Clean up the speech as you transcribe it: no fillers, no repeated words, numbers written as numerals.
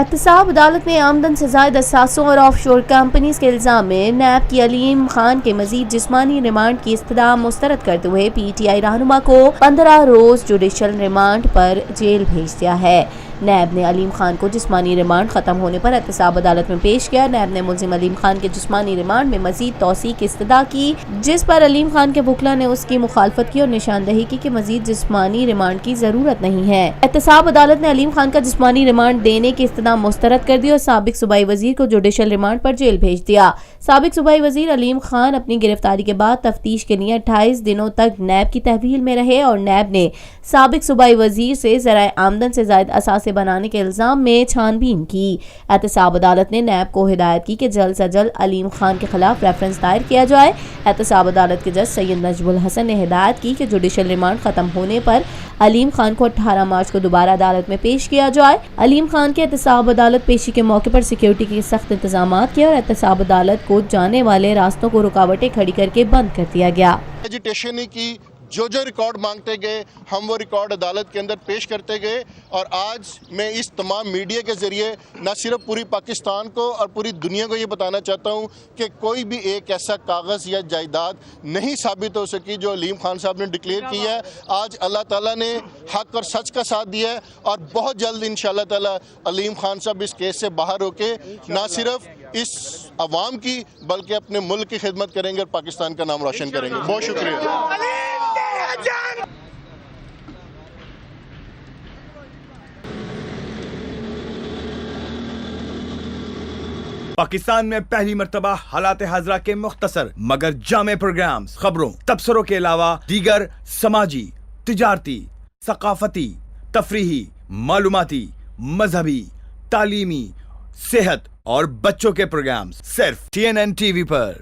احتساب عدالت نے آمدن سے زائد اثاثوں اور آف شور کمپنیز کے الزام میں نیب کی علیم خان کے مزید جسمانی ریمانڈ کی استدعا مسترد کرتے ہوئے پی ٹی آئی رہنما کو 15 روز جوڈیشل ریمانڈ پر جیل بھیج دیا ہے۔ نیب نے علیم خان کو جسمانی ریمانڈ ختم ہونے پر احتساب عدالت میں پیش کیا۔ نیب نے ملزم علیم خان کے جسمانی ریمانڈ میں مزید توسیع کی استدعا کی، جس پر علیم خان کے وکلا نے اس کی مخالفت کی اور نشاندہی کی کہ مزید جسمانی ریمانڈ کی ضرورت نہیں ہے۔ احتساب عدالت نے علیم خان کا جسمانی ریمانڈ دینے کی استدعا مسترد کر دی اور سابق صوبائی وزیر کو جوڈیشل ریمانڈ پر جیل بھیج دیا۔ سابق صوبائی وزیر علیم خان اپنی گرفتاری کے بعد تفتیش کے لیے 28 دنوں تک نیب کی تحویل میں رہے اور نیب نے سابق صوبائی وزیر سے ذرائع آمدن سے زائد اثاثے بنانے کے الزام میں چھان بین کی۔ احتساب عدالت نے نیب کو ہدایت کی کہ جلد سے جلد علیم خان کے خلاف ریفرنس دائر کیا جائے۔ احتساب عدالت کے جج سید نجم الحسن نے ہدایت کی کہ جوڈیشل ریمانڈ ختم ہونے پر علیم خان کو 18 مارچ کو دوبارہ عدالت میں پیش کیا جائے۔ علیم خان کے احتساب عدالت پیشی کے موقع پر سیکیورٹی کے سخت انتظامات کیے اور احتساب عدالت کو جانے والے راستوں کو رکاوٹیں کھڑی کر کے بند کر دیا گیا۔ ایجیٹیشن کی جو ریکارڈ مانگتے گئے ہم وہ ریکارڈ عدالت کے اندر پیش کرتے گئے، اور آج میں اس تمام میڈیا کے ذریعے نہ صرف پوری پاکستان کو اور پوری دنیا کو یہ بتانا چاہتا ہوں کہ کوئی بھی ایک ایسا کاغذ یا جائیداد نہیں ثابت ہو سکی جو علیم خان صاحب نے ڈکلیئر کی ہے۔ آج اللہ تعالیٰ نے حق اور سچ کا ساتھ دیا ہے اور بہت جلد انشاءاللہ تعالیٰ علیم خان صاحب اس کیس سے باہر ہو کے نہ صرف اس عوام کی بلکہ اپنے ملک کی خدمت کریں گے اور پاکستان کا نام روشن کریں گے۔ بہت شکریہ۔ پاکستان میں پہلی مرتبہ حالات حاضرہ کے مختصر مگر جامع پروگرامز، خبروں، تبصروں کے علاوہ دیگر سماجی، تجارتی، ثقافتی، تفریحی، معلوماتی، مذہبی، تعلیمی، صحت اور بچوں کے پروگرامز صرف TNN TV پر۔